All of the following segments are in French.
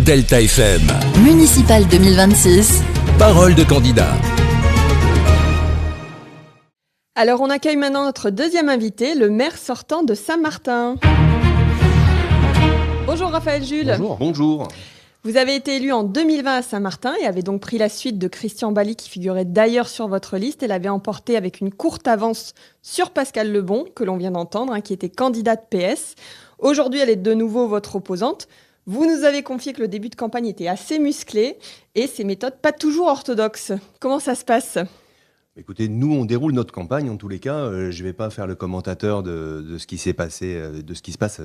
Delta FM. Municipal 2026. Parole de candidat. Alors on accueille maintenant notre deuxième invité, le maire sortant de Saint-Martin. Bonjour Raphaël Jules. Bonjour. Vous avez été élu en 2020 à Saint-Martin et avez donc pris la suite de Christian Bally qui figurait d'ailleurs sur votre liste et l'avait emporté avec une courte avance sur Pascale Lebon, que l'on vient d'entendre, qui était candidate PS. Aujourd'hui, elle est de nouveau votre opposante. Vous nous avez confié que le début de campagne était assez musclé et ses méthodes pas toujours orthodoxes. Comment ça se passe ? Écoutez, nous, on déroule notre campagne, en tous les cas. Je ne vais pas faire le commentateur de ce qui s'est passé, de ce qui se passe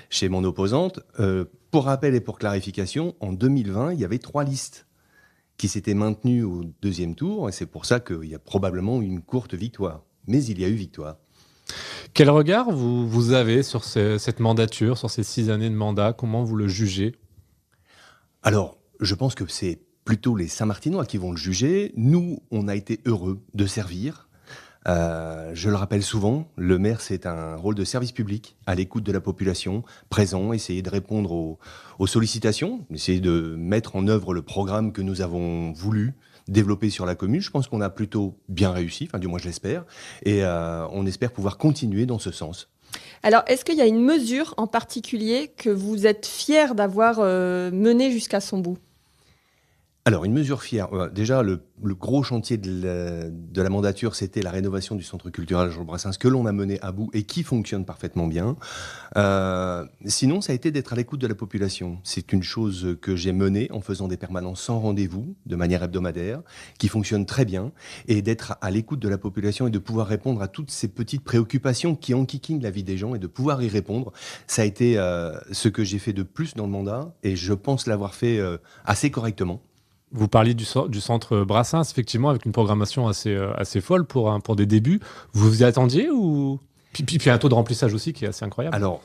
chez mon opposante. Pour rappel et pour clarification, en 2020, il y avait 3 listes qui s'étaient maintenues au deuxième tour, et c'est pour ça qu'il y a probablement une courte victoire. Mais il y a eu victoire. Quel regard vous avez sur cette mandature, sur ces 6 années de mandat ? Comment vous le jugez ? Alors, je pense que c'est plutôt les Saint-Martinois qui vont le juger. Nous, on a été heureux de servir. Je le rappelle souvent, le maire, c'est un rôle de service public, à l'écoute de la population, présent, essayer de répondre aux sollicitations, essayer de mettre en œuvre le programme que nous avons voulu développer sur la commune. Je pense qu'on a plutôt bien réussi, enfin du moins je l'espère, et on espère pouvoir continuer dans ce sens. Alors, est-ce qu'il y a une mesure en particulier que vous êtes fier d'avoir menée jusqu'à son bout ? Alors, une mesure fière. Déjà, le gros chantier de la mandature, c'était la rénovation du centre culturel Georges Brassens, que l'on a mené à bout et qui fonctionne parfaitement bien. Sinon, ça a été d'être à l'écoute de la population. C'est une chose que j'ai menée en faisant des permanences sans rendez-vous, de manière hebdomadaire, qui fonctionne très bien, et d'être à l'écoute de la population et de pouvoir répondre à toutes ces petites préoccupations qui enquiquinent la vie des gens et de pouvoir y répondre. Ça a été ce que j'ai fait de plus dans le mandat, et je pense l'avoir fait assez correctement. Vous parliez du centre Brassens, effectivement, avec une programmation assez folle pour des débuts. Vous vous y attendiez ou... Puis un taux de remplissage aussi qui est assez incroyable. Alors,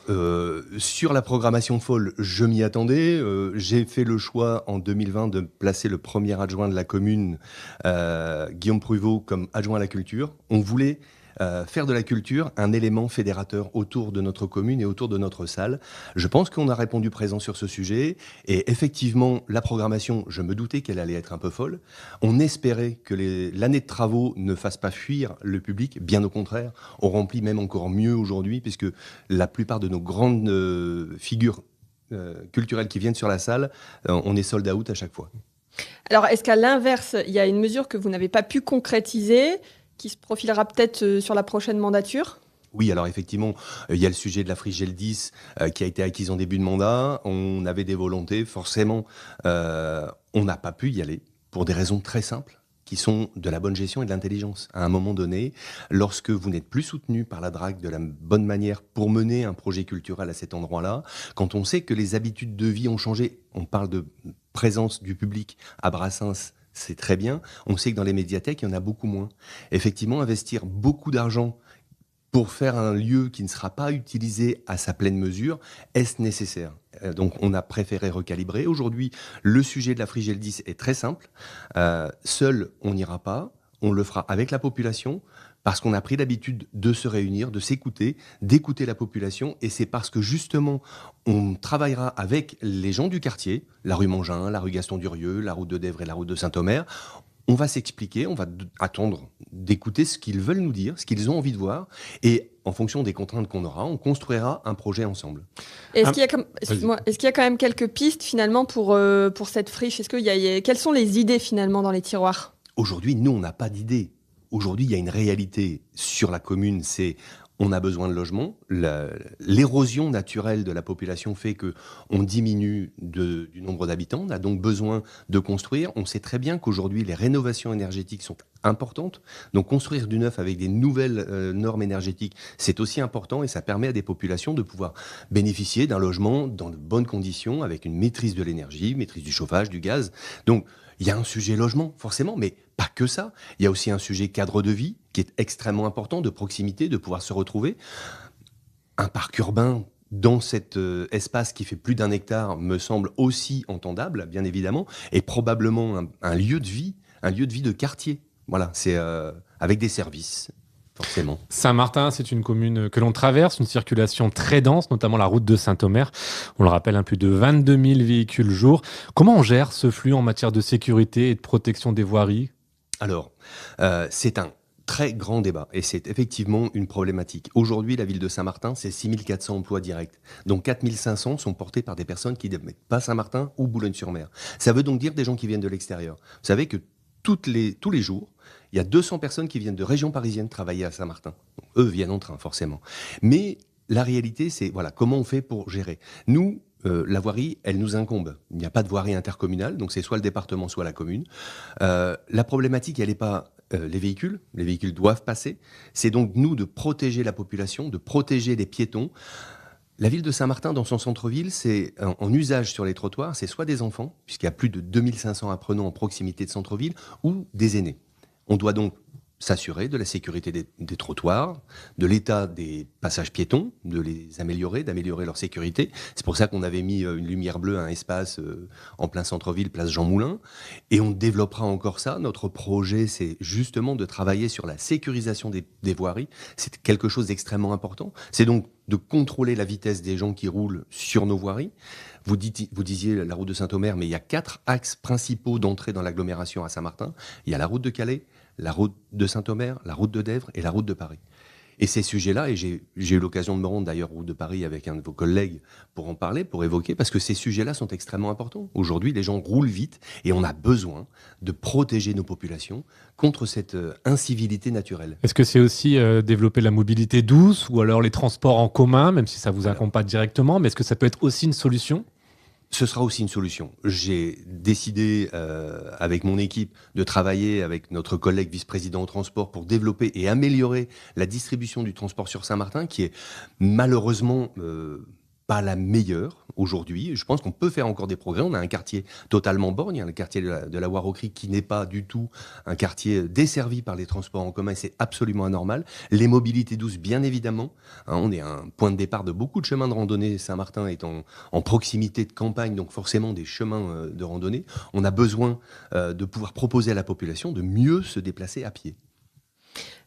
sur la programmation folle, je m'y attendais. J'ai fait le choix en 2020 de placer le premier adjoint de la commune, Guillaume Pruvot, comme adjoint à la culture. On voulait faire de la culture un élément fédérateur autour de notre commune et autour de notre salle. Je pense qu'on a répondu présent sur ce sujet. Et effectivement, la programmation, je me doutais qu'elle allait être un peu folle. On espérait que l'année de travaux ne fasse pas fuir le public. Bien au contraire, on remplit même encore mieux aujourd'hui, puisque la plupart de nos grandes figures culturelles qui viennent sur la salle, on est sold out à chaque fois. Alors, est-ce qu'à l'inverse, il y a une mesure que vous n'avez pas pu concrétiser qui se profilera peut-être sur la prochaine mandature ? Oui, alors effectivement, il y a le sujet de la friche G10 qui a été acquise en début de mandat. On avait des volontés, forcément, on n'a pas pu y aller pour des raisons très simples, qui sont de la bonne gestion et de l'intelligence. À un moment donné, lorsque vous n'êtes plus soutenu par la DRAC de la bonne manière pour mener un projet culturel à cet endroit-là, quand on sait que les habitudes de vie ont changé, on parle de présence du public à Brassens, c'est très bien. On sait que dans les médiathèques, il y en a beaucoup moins. Effectivement, investir beaucoup d'argent pour faire un lieu qui ne sera pas utilisé à sa pleine mesure, est-ce nécessaire ? Donc, on a préféré recalibrer. Aujourd'hui, le sujet de la friche G10 est très simple. Seul, on n'ira pas. On le fera avec la population, parce qu'on a pris l'habitude de se réunir, de s'écouter, d'écouter la population, et c'est parce que justement, on travaillera avec les gens du quartier, la rue Mangin, la rue Gaston-Durieux, la route de Dèvres et la route de Saint-Omer. On va s'expliquer, on va attendre d'écouter ce qu'ils veulent nous dire, ce qu'ils ont envie de voir, et en fonction des contraintes qu'on aura, on construira un projet ensemble. Est-ce qu'il y a quand même quelques pistes finalement pour cette friche ? Quelles sont les idées finalement dans les tiroirs ? Aujourd'hui, nous, on n'a pas d'idée. Aujourd'hui, il y a une réalité sur la commune, c'est on a besoin de logements. L'érosion naturelle de la population fait qu'on diminue du nombre d'habitants. On a donc besoin de construire. On sait très bien qu'aujourd'hui, les rénovations énergétiques sont importantes. Donc, construire du neuf avec des nouvelles normes énergétiques, c'est aussi important et ça permet à des populations de pouvoir bénéficier d'un logement dans de bonnes conditions, avec une maîtrise de l'énergie, maîtrise du chauffage, du gaz. Donc, il y a un sujet logement, forcément, mais pas que ça. Il y a aussi un sujet cadre de vie qui est extrêmement important, de proximité, de pouvoir se retrouver. Un parc urbain dans cet espace qui fait plus d'1 hectare me semble aussi entendable, bien évidemment, et probablement un lieu de vie de quartier. Voilà, c'est avec des services. forcément. Saint-Martin, c'est une commune que l'on traverse, une circulation très dense, notamment la route de Saint-Omer. On le rappelle, plus de 22 000 véhicules jour. Comment on gère ce flux en matière de sécurité et de protection des voiries ? Alors, c'est un très grand débat et c'est effectivement une problématique. Aujourd'hui, la ville de Saint-Martin, c'est 6 400 emplois directs. Donc 4 500 sont portés par des personnes qui n'habitent pas Saint-Martin ou Boulogne-sur-Mer. Ça veut donc dire des gens qui viennent de l'extérieur. Vous savez que tous les jours, il y a 200 personnes qui viennent de région parisienne travailler à Saint-Martin. Donc, eux viennent en train, forcément. Mais la réalité, c'est comment on fait pour gérer. Nous, la voirie, elle nous incombe. Il n'y a pas de voirie intercommunale, donc c'est soit le département, soit la commune. La problématique, elle n'est pas les véhicules doivent passer. C'est donc nous de protéger la population, de protéger les piétons. La ville de Saint-Martin, dans son centre-ville, c'est en usage sur les trottoirs, c'est soit des enfants, puisqu'il y a plus de 2500 apprenants en proximité de centre-ville, ou des aînés. On doit donc s'assurer de la sécurité des trottoirs, de l'état des passages piétons, de les améliorer, d'améliorer leur sécurité. C'est pour ça qu'on avait mis une lumière bleue, un espace en plein centre-ville, place Jean Moulin. Et on développera encore ça. Notre projet, c'est justement de travailler sur la sécurisation des voiries. C'est quelque chose d'extrêmement important. C'est donc de contrôler la vitesse des gens qui roulent sur nos voiries. Vous disiez la route de Saint-Omer, mais il y a 4 axes principaux d'entrée dans l'agglomération à Saint-Martin. Il y a la route de Calais, la route de Saint-Omer, la route de Dèvres et la route de Paris. Et ces sujets-là, et j'ai eu l'occasion de me rendre d'ailleurs route de Paris avec un de vos collègues pour en parler, pour évoquer, parce que ces sujets-là sont extrêmement importants. Aujourd'hui, les gens roulent vite et on a besoin de protéger nos populations contre cette incivilité naturelle. Est-ce que c'est aussi développer la mobilité douce ou alors les transports en commun, même si ça vous accompagne directement, mais est-ce que ça peut être aussi une solution ? Ce sera aussi une solution. J'ai décidé, avec mon équipe, de travailler avec notre collègue vice-président au transport pour développer et améliorer la distribution du transport sur Saint-Martin, qui est malheureusement pas la meilleure aujourd'hui. Je pense qu'on peut faire encore des progrès. On a un quartier totalement borgne, il y a le quartier de la Voirie qui n'est pas du tout un quartier desservi par les transports en commun, et c'est absolument anormal. Les mobilités douces, bien évidemment. On est un point de départ de beaucoup de chemins de randonnée. Saint-Martin est en proximité de campagne, donc forcément des chemins de randonnée. On a besoin de pouvoir proposer à la population de mieux se déplacer à pied.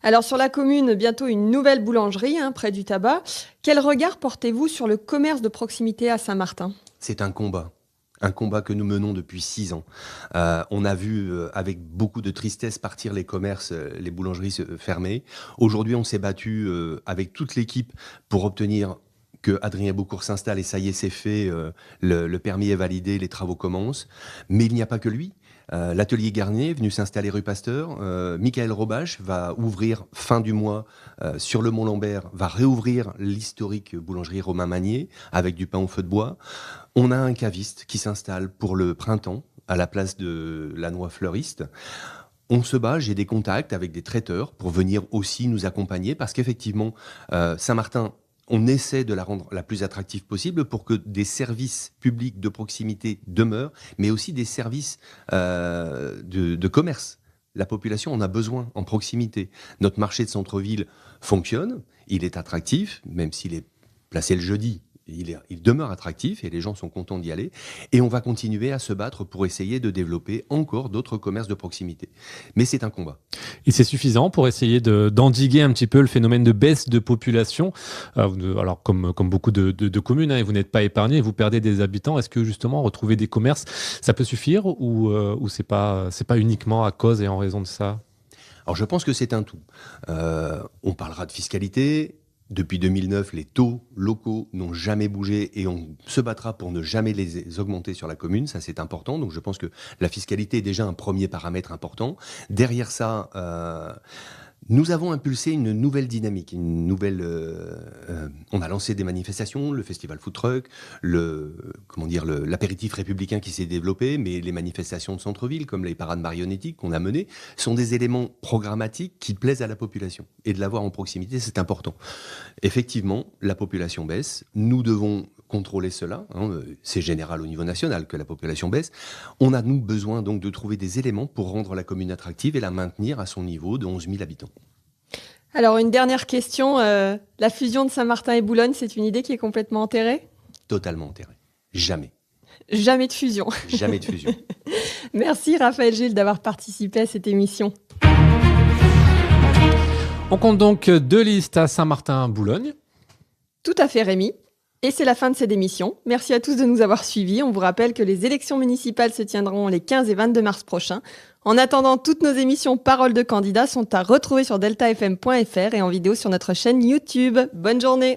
Alors sur la commune, bientôt une nouvelle boulangerie près du tabac. Quel regard portez-vous sur le commerce de proximité à Saint-Martin ? C'est un combat que nous menons depuis 6 ans. On a vu avec beaucoup de tristesse partir les commerces, les boulangeries se fermer. Aujourd'hui, on s'est battu avec toute l'équipe pour obtenir que Adrien Beaucourt s'installe, et ça y est, c'est fait, le permis est validé, les travaux commencent. Mais il n'y a pas que lui. L'atelier Garnier est venu s'installer rue Pasteur. Michael Robache va ouvrir fin du mois sur le Mont-Lambert, va réouvrir l'historique boulangerie Romain Magnier avec du pain au feu de bois. On a un caviste qui s'installe pour le printemps à la place de la Noix Fleuriste. On se bat, j'ai des contacts avec des traiteurs pour venir aussi nous accompagner parce qu'effectivement, Saint-Martin, on essaie de la rendre la plus attractive possible pour que des services publics de proximité demeurent, mais aussi des services de commerce. La population en a besoin en proximité. Notre marché de centre-ville fonctionne, il est attractif, même s'il est placé le jeudi. Il demeure attractif et les gens sont contents d'y aller. Et on va continuer à se battre pour essayer de développer encore d'autres commerces de proximité. Mais c'est un combat. Et c'est suffisant pour essayer d'endiguer un petit peu le phénomène de baisse de population. Alors comme beaucoup de communes, et vous n'êtes pas épargnés, vous perdez des habitants. Est-ce que justement retrouver des commerces, ça peut suffire ou c'est pas uniquement à cause et en raison de ça ? Alors je pense que c'est un tout. On parlera de fiscalité. Depuis 2009, les taux locaux n'ont jamais bougé et on se battra pour ne jamais les augmenter sur la commune. Ça, c'est important. Donc, je pense que la fiscalité est déjà un premier paramètre important. Derrière ça, nous avons impulsé une nouvelle dynamique, on a lancé des manifestations, le festival Food Truck, l'apéritif républicain qui s'est développé, mais les manifestations de centre-ville, comme les parades marionnettiques qu'on a menées, sont des éléments programmatiques qui plaisent à la population. Et de l'avoir en proximité, c'est important. Effectivement, la population baisse. Nous devons contrôler cela. C'est général au niveau national que la population baisse. On a, nous, besoin donc de trouver des éléments pour rendre la commune attractive et la maintenir à son niveau de 11 000 habitants. Alors, une dernière question. La fusion de Saint-Martin et Boulogne, c'est une idée qui est complètement enterrée ? Totalement enterrée. Jamais. Jamais de fusion. Jamais de fusion. Merci Raphaël Gilles d'avoir participé à cette émission. On compte donc 2 listes à Saint-Martin-Boulogne. Tout à fait, Rémi. Et c'est la fin de cette émission. Merci à tous de nous avoir suivis. On vous rappelle que les élections municipales se tiendront les 15 et 22 mars prochains. En attendant, toutes nos émissions Paroles de candidats sont à retrouver sur deltafm.fr et en vidéo sur notre chaîne YouTube. Bonne journée!